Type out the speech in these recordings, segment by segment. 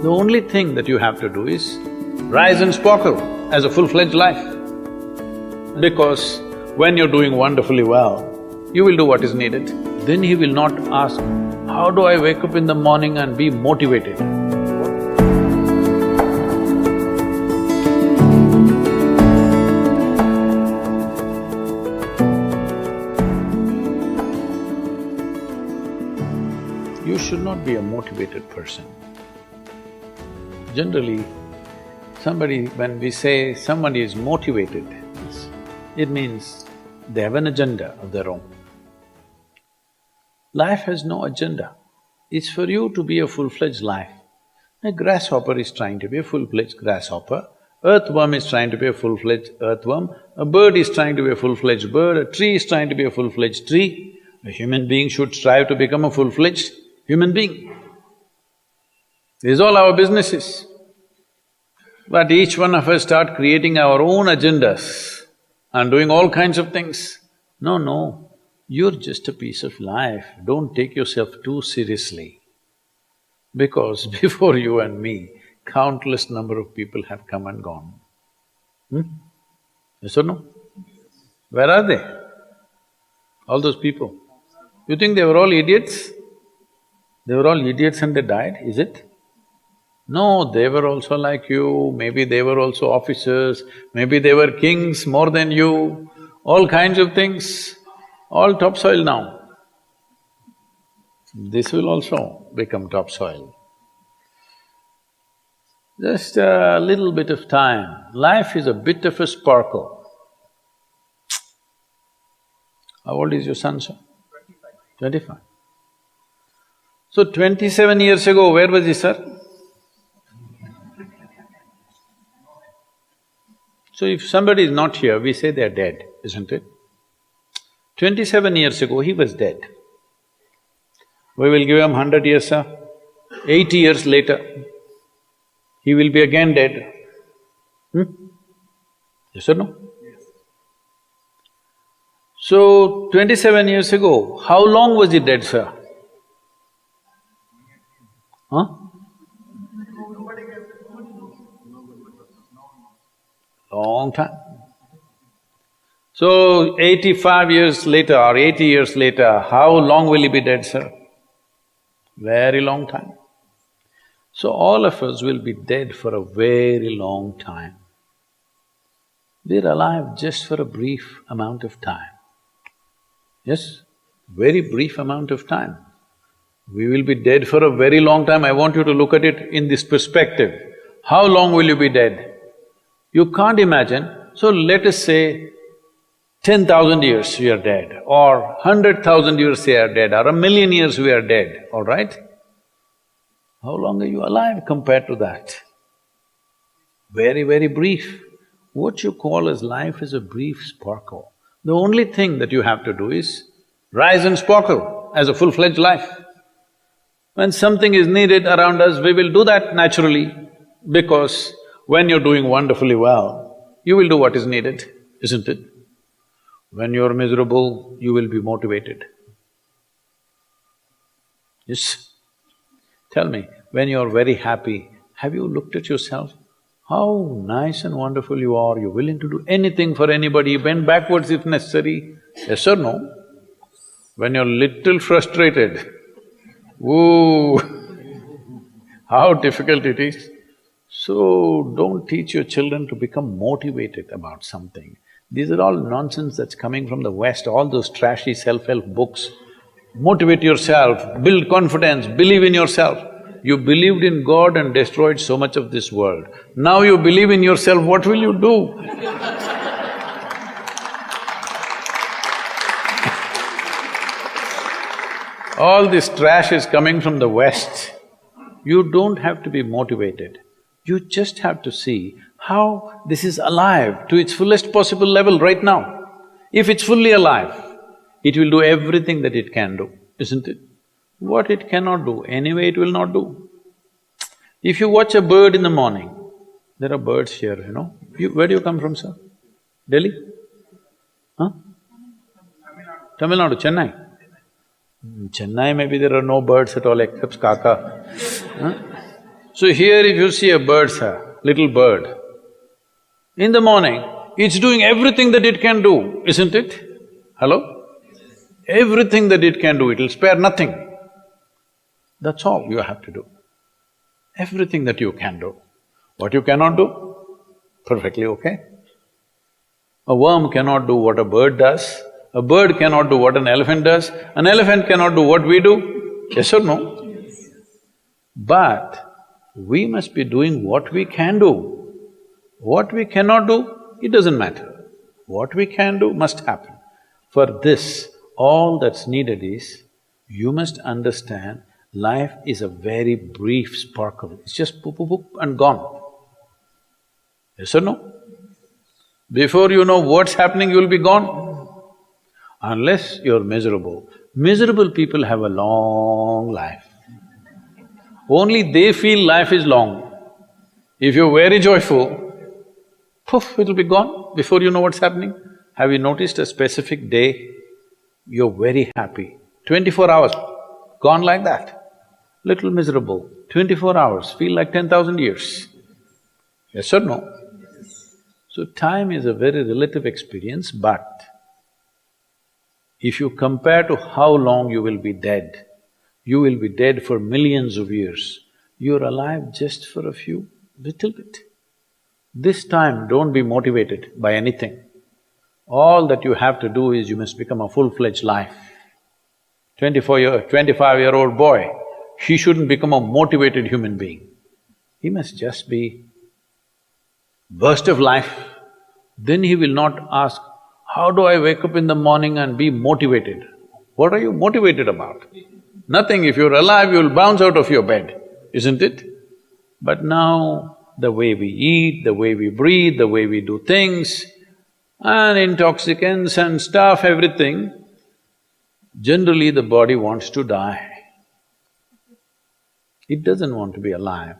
The only thing that you have to do is rise and sparkle as a full-fledged life. Because when you're doing wonderfully well, you will do what is needed. Then he will not ask, how do I wake up in the morning and be motivated? You should not be a motivated person. Generally, when we say somebody is motivated, it means they have an agenda of their own. Life has no agenda. It's for you to be a full-fledged life. A grasshopper is trying to be a full-fledged grasshopper, earthworm is trying to be a full-fledged earthworm, a bird is trying to be a full-fledged bird, a tree is trying to be a full-fledged tree. A human being should strive to become a full-fledged human being. This is all our business is. But each one of us start creating our own agendas and doing all kinds of things. No, you're just a piece of life, don't take yourself too seriously. Because before you and me, countless number of people have come and gone. Yes or no? Where are they? All those people. You think they were all idiots? They were all idiots and they died, is it? No, they were also like you, maybe they were also officers, maybe they were kings more than you, all kinds of things, all topsoil now. This will also become topsoil. Just a little bit of time. Life is a bit of a sparkle. How old is your son, sir? 25. So 27 years ago, where was he, sir? So if somebody is not here, we say they are dead, isn't it? 27 years ago, he was dead. We will give him 100 years, sir. 80 years later, he will be again dead. Yes or no? Yes. So, 27 years ago, how long was he dead, sir? Huh? Long time. So, 85 years later or 80 years later, how long will he be dead, sir? Very long time. So, all of us will be dead for a very long time. We're alive just for a brief amount of time. Yes, very brief amount of time. We will be dead for a very long time. I want you to look at it in this perspective. How long will you be dead? You can't imagine. So let us say 10,000 years we are dead, or 100,000 years we are dead, or 1,000,000 years we are dead, all right? How long are you alive compared to that? Very, very brief. What you call as life is a brief sparkle. The only thing that you have to do is rise and sparkle as a full-fledged life. When something is needed around us, we will do that naturally, because when you're doing wonderfully well, you will do what is needed, isn't it? When you're miserable, you will be motivated. Yes? Tell me, when you're very happy, have you looked at yourself? How nice and wonderful you are, you're willing to do anything for anybody, bend backwards if necessary. Yes or no? When you're little frustrated, ooh, how difficult it is. So, don't teach your children to become motivated about something. These are all nonsense that's coming from the West, all those trashy self-help books. Motivate yourself, build confidence, believe in yourself. You believed in God and destroyed so much of this world. Now you believe in yourself, what will you do? All this trash is coming from the West. You don't have to be motivated. You just have to see how this is alive to its fullest possible level right now. If it's fully alive, it will do everything that it can do, isn't it? What it cannot do, anyway it will not do. If you watch a bird in the morning, there are birds here, you know. Where do you come from, sir? Delhi? Huh? Tamil Nadu, Chennai? Chennai, maybe there are no birds at all except kaka. Huh? So here if you see a bird, sir, little bird, in the morning, it's doing everything that it can do, isn't it? Hello? Everything that it can do, it'll spare nothing. That's all you have to do. Everything that you can do. What you cannot do, perfectly okay. A worm cannot do what a bird does, a bird cannot do what an elephant does, an elephant cannot do what we do, yes or no? Yes. But we must be doing what we can do. What we cannot do, it doesn't matter. What we can do must happen. For this, all that's needed is, you must understand life is a very brief sparkle, it's just poop, poop, poop and gone. Yes or no? Before you know what's happening, you'll be gone. Unless you're miserable. Miserable people have a long life. Only they feel life is long. If you're very joyful, poof, it'll be gone before you know what's happening. Have you noticed a specific day, you're very happy, 24 hours, gone like that. Little miserable, 24 hours, feel like 10,000 years. Yes or no? So time is a very relative experience, but if you compare to how long you will be dead, you will be dead for millions of years, you're alive just for a few, little bit. This time, don't be motivated by anything. All that you have to do is you must become a full-fledged life. 25-year-old boy, he shouldn't become a motivated human being. He must just be burst of life. Then he will not ask, how do I wake up in the morning and be motivated? What are you motivated about? Nothing. If you're alive, you'll bounce out of your bed, isn't it? But now, the way we eat, the way we breathe, the way we do things, and intoxicants and stuff, everything, generally the body wants to die. It doesn't want to be alive.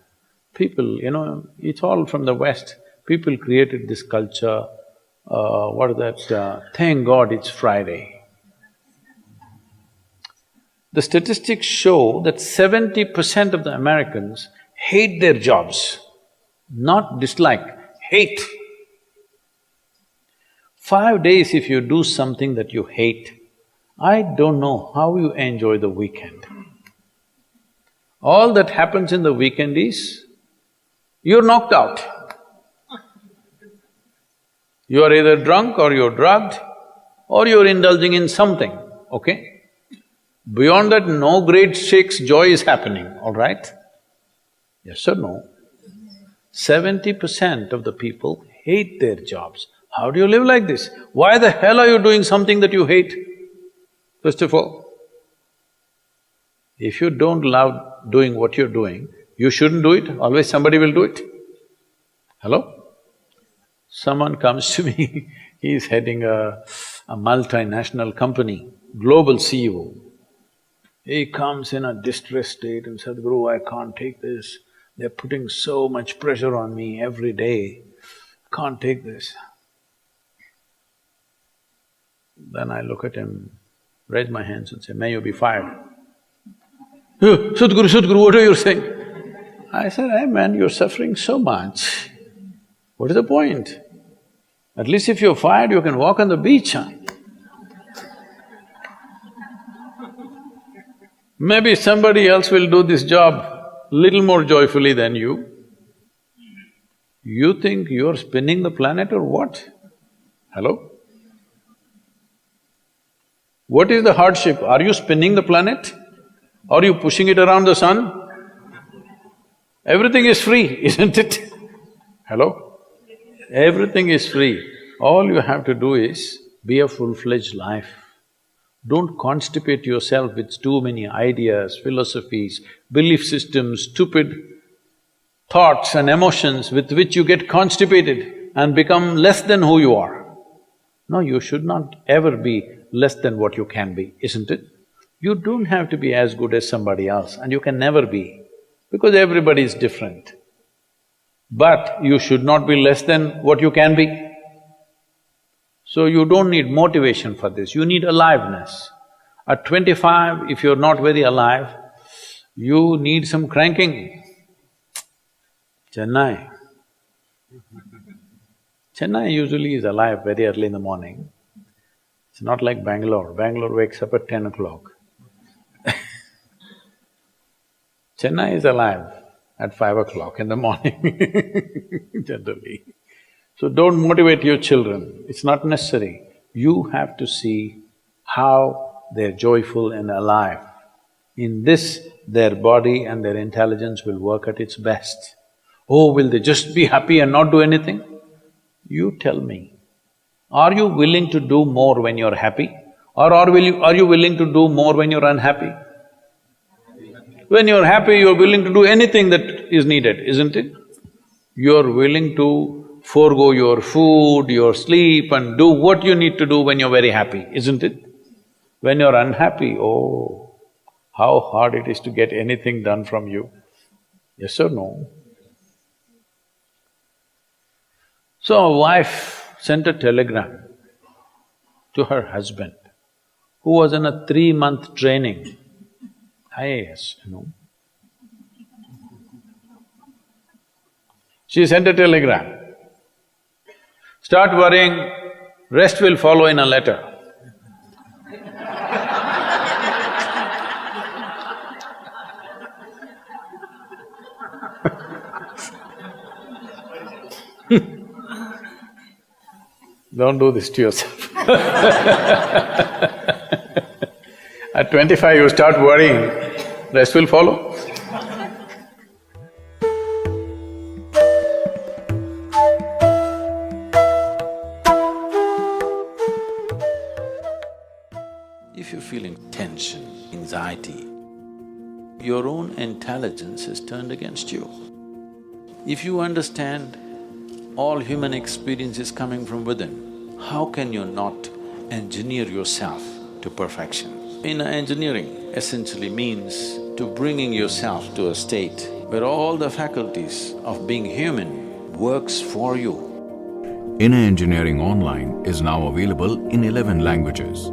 People, it's all from the West. People created this culture, thank God it's Friday. The statistics show that 70% of the Americans hate their jobs. Not dislike, hate. 5 days if you do something that you hate, I don't know how you enjoy the weekend. All that happens in the weekend is, you're knocked out. You are either drunk or you're drugged or you're indulging in something, okay? Beyond that, no great shakes joy is happening, all right? Yes or no? 70% of the people hate their jobs. How do you live like this? Why the hell are you doing something that you hate? First of all, if you don't love doing what you're doing, you shouldn't do it, always somebody will do it. Hello? Someone comes to me, he's heading a multinational company, global CEO. He comes in a distressed state and said, Sadhguru, I can't take this. They're putting so much pressure on me every day, can't take this. Then I look at him, raise my hands and say, may you be fired. Sadhguru, Sadhguru, what are you saying? I said, hey man, you're suffering so much. What is the point? At least if you're fired, you can walk on the beach, huh? Maybe somebody else will do this job little more joyfully than you. You think you're spinning the planet or what? Hello? What is the hardship? Are you spinning the planet? Are you pushing it around the sun? Everything is free, isn't it? Hello? Everything is free. All you have to do is be a full-fledged life. Don't constipate yourself with too many ideas, philosophies, belief systems, stupid thoughts and emotions with which you get constipated and become less than who you are. No, you should not ever be less than what you can be, isn't it? You don't have to be as good as somebody else, and you can never be, because everybody is different. But you should not be less than what you can be. So you don't need motivation for this, you need aliveness. At 25, if you're not very alive, you need some cranking. Chennai. Chennai usually is alive very early in the morning. It's not like Bangalore. Bangalore wakes up at 10 o'clock. Chennai is alive at 5 o'clock in the morning, generally. So don't motivate your children, it's not necessary. You have to see how they're joyful and alive. In this, their body and their intelligence will work at its best. Oh, will they just be happy and not do anything? You tell me, are you willing to do more when you're happy? Or are you willing to do more when you're unhappy? When you're happy, you're willing to do anything that is needed, isn't it? You're willing to forego your food, your sleep and do what you need to do when you're very happy, isn't it? When you're unhappy, oh, how hard it is to get anything done from you. Yes or no? So a wife sent a telegram to her husband, who was in a 3-month training, IAS, you know. She sent a telegram, start worrying, rest will follow in a letter. Don't do this to yourself. At 25 you start worrying, rest will follow. If you're feeling tension, anxiety, your own intelligence is turned against you. If you understand all human experience is coming from within, how can you not engineer yourself to perfection? Inner engineering essentially means to bringing yourself to a state where all the faculties of being human works for you. Inner Engineering Online is now available in 11 languages.